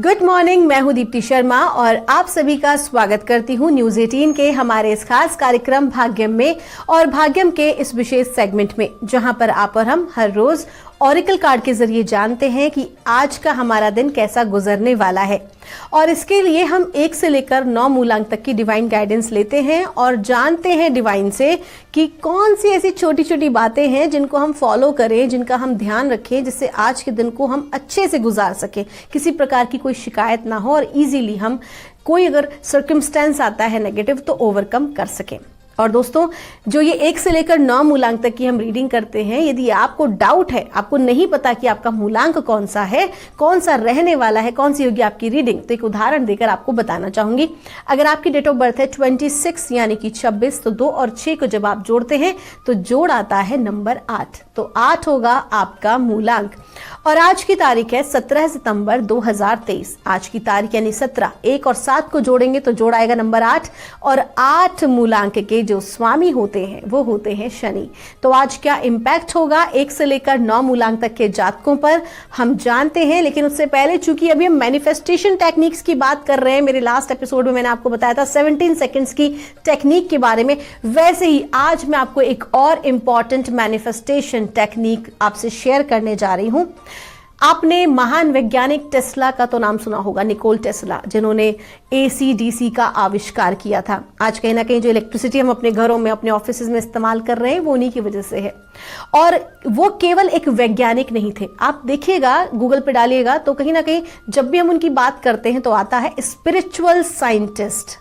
Good morning, मैं हूं दीप्ति शर्मा और आप सभी का स्वागत करती हूं न्यूज 18 के हमारे इस खास कार्यक्रम भाग्यम में और भाग्यम के इस विशेष सेगमेंट में, जहां पर आप और हम हर रोज ऑरिकल कार्ड के जरिए जानते हैं कि आज का हमारा दिन कैसा गुजरने वाला है। और इसके लिए हम 1 से लेकर 9 मूलांक तक की डिवाइन गाइडेंस लेते हैं और जानते हैं डिवाइन से कि कौन सी ऐसी छोटी छोटी बातें हैं जिनको हम फॉलो करें, जिनका हम ध्यान रखें, जिससे आज के दिन को हम अच्छे से गुजार सकें, किसी प्रकार की कोई शिकायत ना हो और इजीली हम कोई अगर सर्कमस्टेंस आता है नेगेटिव तो ओवरकम कर सकें। और दोस्तों, जो ये 1 से लेकर 9 मूलांक तक की हम रीडिंग करते हैं, यदि आपको डाउट है, आपको नहीं पता कि आपका मूलांक कौन सा है, कौन सा रहने वाला है, कौन सी होगी आपकी रीडिंग, तो एक उदाहरण देकर आपको बताना चाहूंगी। अगर आपकी डेट ऑफ बर्थ है 26 यानी कि 26, तो 2 और 6 को जब आप जोड़ते हैं तो जोड़ आता है नंबर 8, तो 8 होगा आपका मूलांक। और आज की तारीख है 17 सितंबर 2023। आज की तारीख यानी 17, 1 और 7 को जोड़ेंगे तो जोड़ आएगा नंबर 8 और 8 मूलांक के जो स्वामी होते हैं वो होते हैं शनि। तो आज क्या इंपैक्ट होगा 1 से लेकर 9 मूलांक तक के जातकों पर हम जानते हैं। लेकिन उससे पहले, चूंकि अभी हम मैनिफेस्टेशन टेक्निक्स की बात कर रहे हैं, मेरे लास्ट एपिसोड में मैंने आपको बताया था 17 सेकंड्स की टेक्निक के बारे में, वैसे ही आज मैं आपको एक और इंपॉर्टेंट मैनिफेस्टेशन टेक्निक आपसे शेयर करने जा रही हूं। आपने महान वैज्ञानिक टेस्ला का तो नाम सुना होगा, निकोल टेस्ला, जिन्होंने AC/DC का आविष्कार किया था। आज कहीं ना कहीं जो इलेक्ट्रिसिटी हम अपने घरों में, अपने ऑफिस में इस्तेमाल कर रहे हैं, वो उन्हीं की वजह से है। और वो केवल एक वैज्ञानिक नहीं थे। आप देखिएगा, गूगल पे डालिएगा तो कहीं ना कहीं जब भी हम उनकी बात करते हैं तो आता है spiritual scientist.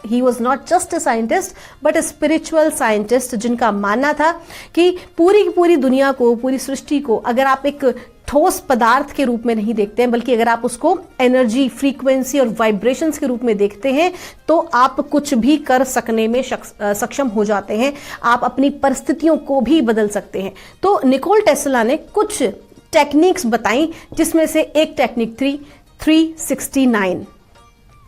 He was not just a scientist, but a spiritual scientist, जिनका मानना था कि पूरी की पूरी दुनिया को, पूरी सृष्टि को अगर आप एक ठोस पदार्थ के रूप में नहीं देखते हैं, बल्कि अगर आप उसको एनर्जी, फ्रीक्वेंसी और वाइब्रेशंस के रूप में देखते हैं, तो आप कुछ भी कर सकने में सक्षम हो जाते हैं। आप अपनी परिस्थितियों को भी बदल सकते हैं। तो निकोल टेस्ला ने कुछ टेक्निक्स बताई, जिसमें से एक टेक्निक थी 369।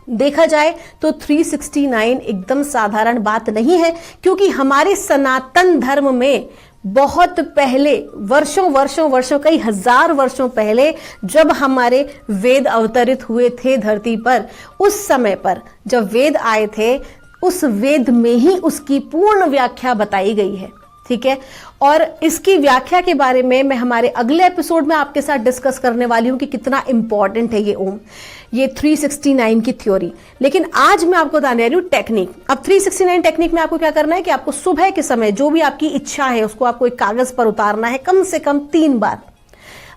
देखा जाए तो 369 एकदम साधारण बात नहीं है, क्योंकि हमारे सनातन धर्म में बहुत पहले, वर्षों कई हजार वर्षों पहले, जब हमारे वेद अवतरित हुए थे धरती पर, उस समय पर जब वेद आए थे, उस वेद में ही उसकी पूर्ण व्याख्या बताई गई है। ठीक है, और इसकी व्याख्या के बारे में मैं हमारे अगले एपिसोड में आपके साथ डिस्कस करने वाली हूं कि कितना इंपॉर्टेंट है ये ओम, ये 369 की थ्योरी। लेकिन आज मैं आपको बताने रही हूं टेक्निक। अब 369 टेक्निक में आपको क्या करना है कि आपको सुबह के समय जो भी आपकी इच्छा है उसको आपको एक कागज पर उतारना है, कम से कम 3 बार।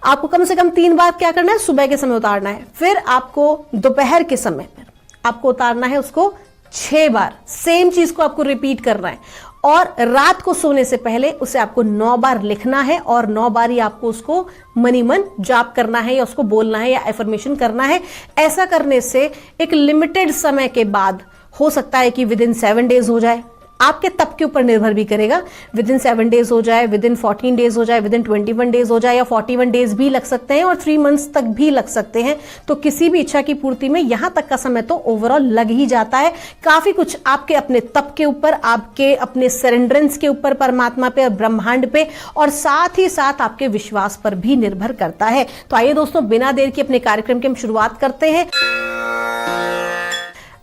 आपको कम से कम 3 बार क्या करना है, सुबह के समय उतारना है। फिर आपको दोपहर के समय पर आपको उतारना है उसको 6 बार। सेम चीज को आपको रिपीट करना है। और रात को सोने से पहले उसे आपको 9 बार लिखना है और 9 बार ही आपको उसको मनी मन जाप करना है या उसको बोलना है या एफर्मेशन करना है। ऐसा करने से एक लिमिटेड समय के बाद, हो सकता है कि विदिन 7 डेज हो जाए, आपके तप के ऊपर निर्भर भी करेगा, विदिन 7 डेज हो जाए, विदिन 14 डेज हो जाए, विदिन 21 डेज हो जाए, या 41 डेज भी लग सकते हैं और 3 मंथ्स तक भी लग सकते हैं। तो किसी भी इच्छा की पूर्ति में यहां तक का समय तो ओवरऑल लग ही जाता है। काफी कुछ आपके अपने तप के ऊपर, आपके अपने सरेंडरेंस के ऊपर, परमात्मा पे और ब्रह्मांड पे, और साथ ही साथ आपके विश्वास पर भी निर्भर करता है। तो आइए दोस्तों, बिना देर के अपने कार्यक्रम की हम शुरुआत करते हैं।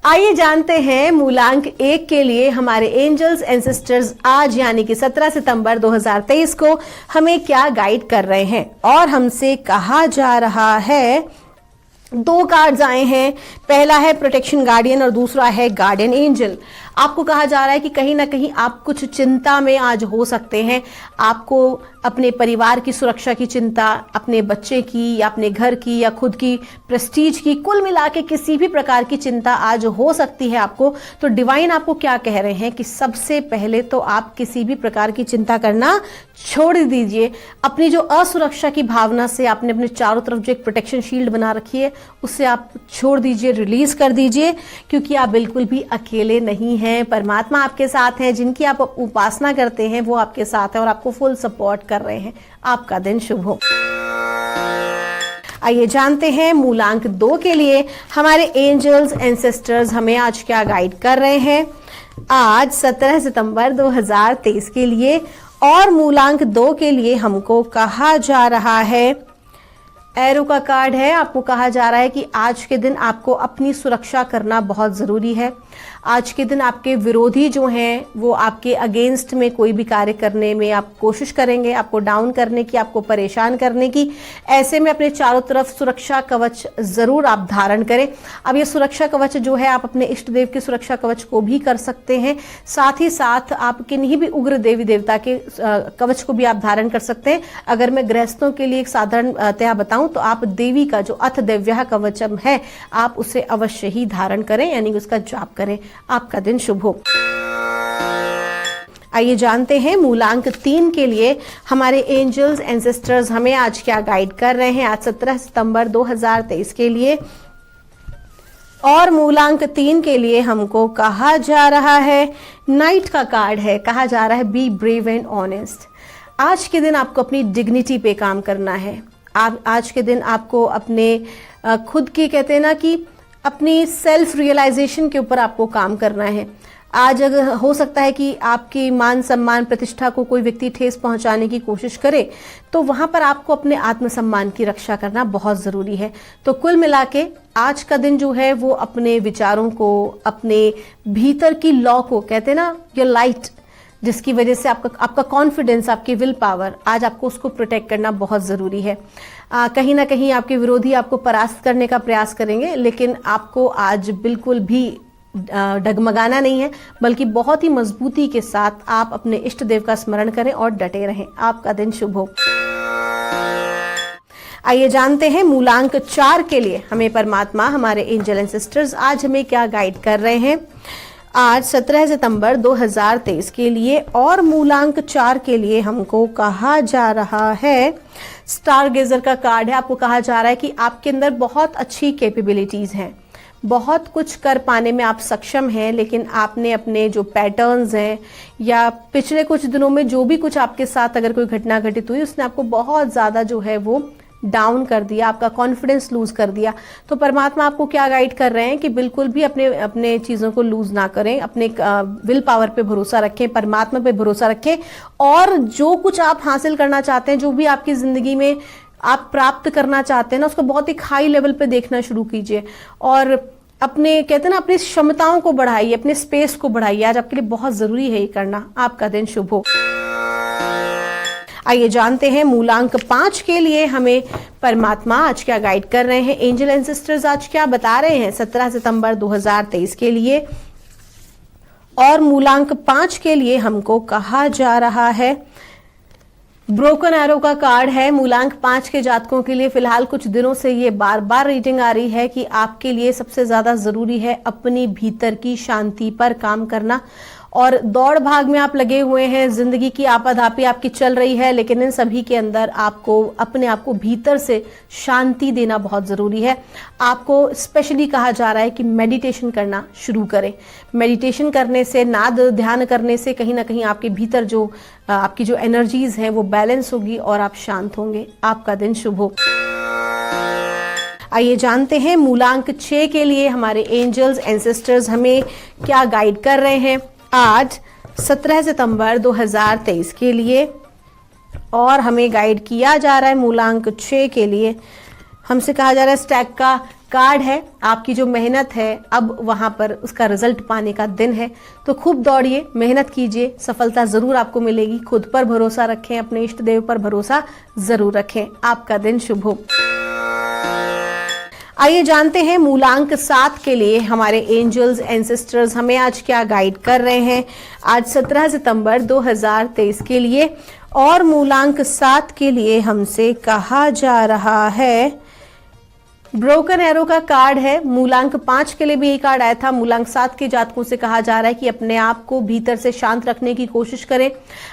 आइए जानते हैं मूलांक 1 के लिए हमारे एंजल्स एंड सिस्टर्स आज यानी कि 17 सितंबर 2023 को हमें क्या गाइड कर रहे हैं। और हमसे कहा जा रहा है, 2 कार्ड्स आए हैं, पहला है प्रोटेक्शन गार्डियन और दूसरा है गार्डियन एंजल। आपको कहा जा रहा है कि कहीं ना कहीं आप कुछ चिंता में आज हो सकते हैं। आपको अपने परिवार की सुरक्षा की चिंता, अपने बच्चे की या अपने घर की या खुद की प्रेस्टीज की, कुल मिला के किसी भी प्रकार की चिंता आज हो सकती है आपको। तो डिवाइन आपको क्या कह रहे हैं कि सबसे पहले तो आप किसी भी प्रकार की चिंता करना छोड़ दीजिए। अपनी जो असुरक्षा की भावना से आपने अपने चारों तरफ जो एक प्रोटेक्शन शील्ड बना रखी है, उससे आप छोड़ दीजिए, रिलीज कर दीजिए, क्योंकि आप बिल्कुल भी अकेले नहीं हैं। परमात्मा आपके साथ है, जिनकी आप उपासना करते हैं वो आपके साथ है और आपको फुल सपोर्ट कर रहे हैं। आपका दिन शुभ हो। आइए जानते हैं मूलांक 2 के लिए हमारे एंजल्स एंड सिस्टर्स हमें आज क्या गाइड कर रहे हैं आज 17 सितंबर 2023 के लिए। और मूलांक 2 के लिए हमको कहा जा रहा है एरो का कार्ड है। आपको कहा जा रहा है कि आज के दिन आपको अपनी सुरक्षा करना बहुत जरूरी है। आज के दिन आपके विरोधी जो हैं वो आपके अगेंस्ट में कोई भी कार्य करने में आप कोशिश करेंगे, आपको डाउन करने की, आपको परेशान करने की। ऐसे में अपने चारों तरफ सुरक्षा कवच जरूर आप धारण करें। अब ये सुरक्षा कवच जो है आप अपने इष्ट देव के सुरक्षा कवच को भी कर सकते हैं, साथ ही साथ आप किन्हीं भी उग्र देवी देवता के कवच को भी आप धारण कर सकते हैं। अगर मैं गृहस्थों के लिए एक साधारणतया बताऊं तो आप देवी का जो अथ दिव्या कवचम है आप उसे अवश्य ही धारण करें, यानी उसका जाप करें। आपका दिन शुभ हो। आइए जानते हैं मूलांक 3 के लिए हमारे एंजल्स एंसेस्टर्स हमें आज क्या गाइड कर रहे हैं आज 17 सितंबर 2023 के लिए। और मूलांक 3 के लिए हमको कहा जा रहा है, नाइट का कार्ड है, कहा जा रहा है बी ब्रेव एंड ऑनेस्ट। आज के दिन आपको अपनी डिग्निटी पे काम करना है। आप आज के दिन आपको अपने खुद की, कहते हैं ना कि अपनी सेल्फ रियलाइजेशन के ऊपर आपको काम करना है। आज अगर हो सकता है कि आपकी मान सम्मान प्रतिष्ठा को कोई व्यक्ति ठेस पहुंचाने की कोशिश करे तो वहां पर आपको अपने आत्मसम्मान की रक्षा करना बहुत जरूरी है। तो कुल मिला के आज का दिन जो है वो अपने विचारों को, अपने भीतर की लॉ को, कहते हैं ना योर लाइट, जिसकी वजह से आपका कॉन्फिडेंस, आपकी विल पावर, आज आपको उसको प्रोटेक्ट करना बहुत ज़रूरी है। कहीं ना कहीं आपके विरोधी आपको परास्त करने का प्रयास करेंगे, लेकिन आपको आज बिल्कुल भी डगमगाना नहीं है, बल्कि बहुत ही मजबूती के साथ आप अपने इष्ट देव का स्मरण करें और डटे रहें। आपका दिन शुभ हो। आइए जानते हैं मूलांक 4 के लिए हमें परमात्मा, हमारे एंजल एंड सिस्टर्स आज हमें क्या गाइड कर रहे हैं आज 17 सितंबर 2023 के लिए। और मूलांक 4 के लिए हमको कहा जा रहा है, स्टार गेजर का कार्ड है। आपको कहा जा रहा है कि आपके अंदर बहुत अच्छी कैपेबिलिटीज हैं, बहुत कुछ कर पाने में आप सक्षम हैं, लेकिन आपने अपने जो पैटर्न्स हैं या पिछले कुछ दिनों में जो भी कुछ आपके साथ अगर कोई घटना घटित हुई उसने आपको बहुत ज़्यादा जो है वो डाउन कर दिया, आपका कॉन्फिडेंस लूज कर दिया। तो परमात्मा आपको क्या गाइड कर रहे हैं कि बिल्कुल भी अपने चीज़ों को लूज ना करें, अपने विल पावर पे भरोसा रखें, परमात्मा पे भरोसा रखें, और जो कुछ आप हासिल करना चाहते हैं, जो भी आपकी ज़िंदगी में आप प्राप्त करना चाहते हैं ना, उसको बहुत एक हाई लेवल पे देखना शुरू कीजिए और अपने, कहते हैं ना, अपनी क्षमताओं को बढ़ाइए, अपने स्पेस को बढ़ाइए। आज आपके लिए बहुत ज़रूरी है ये करना। आपका दिन शुभ हो। आइए जानते हैं मूलांक 5 के लिए हमें परमात्मा आज क्या गाइड कर रहे हैं, एंजल एंड सिस्टर्स आज क्या बता रहे हैं 17 सितंबर 2023 के लिए। और मूलांक 5 के लिए हमको कहा जा रहा है, ब्रोकन एरो का कार्ड है। मूलांक 5 के जातकों के लिए फिलहाल कुछ दिनों से ये बार बार रीडिंग आ रही है कि आपके लिए सबसे ज्यादा जरूरी है अपनी भीतर की शांति पर काम करना। और दौड़ भाग में आप लगे हुए हैं, जिंदगी की आपाधापी आपकी चल रही है, लेकिन इन सभी के अंदर आपको अपने आप को भीतर से शांति देना बहुत जरूरी है। आपको स्पेशली कहा जा रहा है कि मेडिटेशन करना शुरू करें। मेडिटेशन करने से, नाद ध्यान करने से कहीं ना कहीं आपके भीतर जो आपकी जो एनर्जीज हैं वो बैलेंस होगी और आप शांत होंगे। आपका दिन शुभ हो। आइए जानते हैं मूलांक 6 के लिए हमारे एंजल्स एंसेस्टर्स हमें क्या गाइड कर रहे हैं आज 17 सितंबर 2023 के लिए। और हमें गाइड किया जा रहा है मूलांक 6 के लिए, हमसे कहा जा रहा है स्टैक का कार्ड है। आपकी जो मेहनत है अब वहां पर उसका रिजल्ट पाने का दिन है, तो खूब दौड़िए, मेहनत कीजिए, सफलता जरूर आपको मिलेगी। खुद पर भरोसा रखें, अपने इष्ट देव पर भरोसा जरूर रखें। आपका दिन शुभ हो। आइए जानते हैं मूलांक 7 के लिए हमारे एंजल्स एंसेस्टर्स हमें आज क्या गाइड कर रहे हैं आज 17 सितंबर 2023 के लिए। और मूलांक 7 के लिए हमसे कहा जा रहा है, ब्रोकन एरो का कार्ड है। मूलांक 5 के लिए भी ये कार्ड आया था। मूलांक 7 के जातकों से कहा जा रहा है कि अपने आप को भीतर से शांत रखने की कोशिश करें,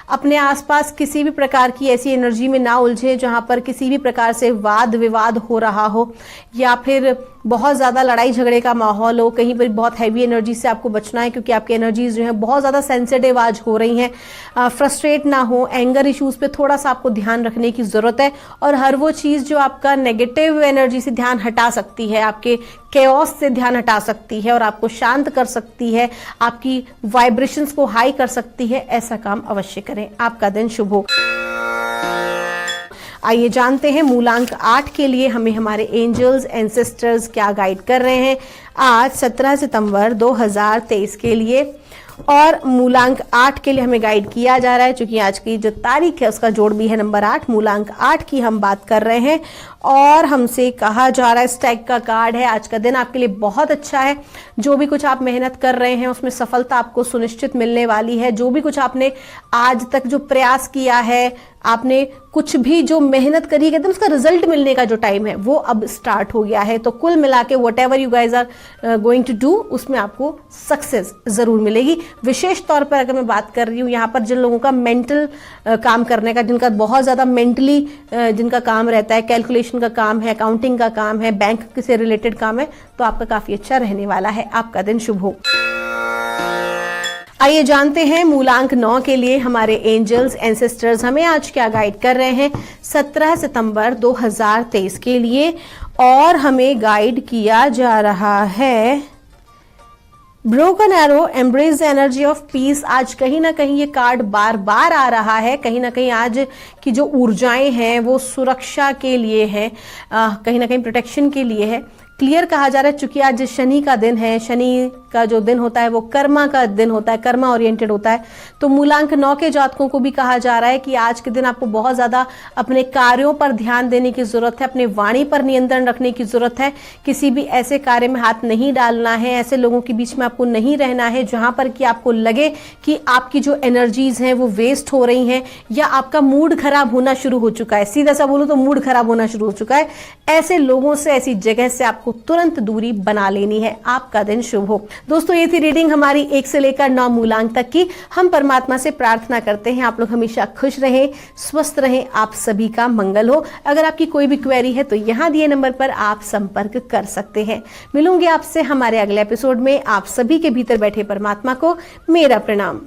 अपने आसपास किसी भी प्रकार की ऐसी एनर्जी में ना उलझे जहां पर किसी भी प्रकार से वाद विवाद हो रहा हो या फिर बहुत ज़्यादा लड़ाई झगड़े का माहौल हो। कहीं पर बहुत हैवी एनर्जी से आपको बचना है, क्योंकि आपकी एनर्जीज जो है बहुत ज़्यादा सेंसिटिव आज हो रही हैं। फ्रस्ट्रेट ना हो, एंगर इश्यूज पे थोड़ा सा आपको ध्यान रखने की ज़रूरत है। और हर वो चीज़ जो आपका नेगेटिव एनर्जी से ध्यान हटा सकती है, आपके केओस से ध्यान हटा सकती है और आपको शांत कर सकती है, आपकी वाइब्रेशंस को हाई कर सकती है, ऐसा काम अवश्य करें। आपका दिन शुभ हो। आइए जानते हैं मूलांक 8 के लिए हमें हमारे एंजल्स एंसेस्टर्स क्या गाइड कर रहे हैं आज 17 सितंबर 2023 के लिए। और मूलांक 8 के लिए हमें गाइड किया जा रहा है, चूंकि आज की जो तारीख है उसका जोड़ भी है नंबर 8, मूलांक 8 की हम बात कर रहे हैं। और हमसे कहा जा रहा है स्टैग का कार्ड है, आज का दिन आपके लिए बहुत अच्छा है। जो भी कुछ आप मेहनत कर रहे हैं उसमें सफलता आपको सुनिश्चित मिलने वाली है। जो भी कुछ आपने आज तक जो प्रयास किया है, आपने कुछ भी जो मेहनत करी है, एकदम उसका रिजल्ट मिलने का जो टाइम है वो अब स्टार्ट हो गया है। तो कुल मिला के whatever you guys are going to do, उसमें आपको सक्सेस जरूर मिलेगी। विशेष तौर पर अगर मैं बात कर रही हूँ यहाँ पर जिन लोगों का मेंटल काम करने का, जिनका बहुत ज्यादा मेंटली जिनका काम रहता है, कैलकुलेशन का काम है, अकाउंटिंग का काम है, बैंक से रिलेटेड काम है, तो आपका काफी अच्छा रहने वाला है। आपका दिन शुभ हो। आइए जानते हैं मूलांक 9 के लिए हमारे एंजल्स एंसेस्टर्स हमें आज क्या गाइड कर रहे हैं 17 सितंबर 2023 के लिए। और हमें गाइड किया जा रहा है broken arrow, embrace the energy of peace. आज कहीं ना कहीं ये कार्ड बार बार आ रहा है। कहीं ना कहीं आज की जो ऊर्जाएं हैं वो सुरक्षा के लिए है, कहीं ना कहीं प्रोटेक्शन के लिए है। क्लियर कहा जा रहा है, चूंकि आज शनि का दिन है, शनि का जो दिन होता है वो कर्मा का दिन होता है, कर्मा ओरिएंटेड होता है। तो मूलांक 9 के जातकों को भी कहा जा रहा है कि आज के दिन आपको बहुत ज्यादा अपने कार्यों पर ध्यान देने की जरूरत है, अपने वाणी पर नियंत्रण रखने की जरूरत है। किसी भी ऐसे कार्य में हाथ नहीं डालना है, ऐसे लोगों के बीच में आपको नहीं रहना है जहां पर कि आपको लगे कि आपकी जो एनर्जीज हैं वो वेस्ट हो रही हैं या आपका मूड खराब होना शुरू हो चुका है। सीधा सा बोलूं तो मूड खराब होना शुरू हो चुका है। ऐसे लोगों से, ऐसी जगह से आपको तुरंत दूरी बना लेनी है। आपका दिन शुभ हो। दोस्तों, ये थी रीडिंग हमारी 1 से लेकर 9 मूलांक तक की। हम परमात्मा से प्रार्थना करते हैं आप लोग हमेशा खुश रहें, स्वस्थ रहें, आप सभी का मंगल हो। अगर आपकी कोई भी क्वेरी है तो यहां दिए नंबर पर आप संपर्क कर सकते हैं। मिलूंगी आपसे हमारे अगले एपिसोड में। आप सभी के भीतर बैठे परमात्मा को मेरा प्रणाम।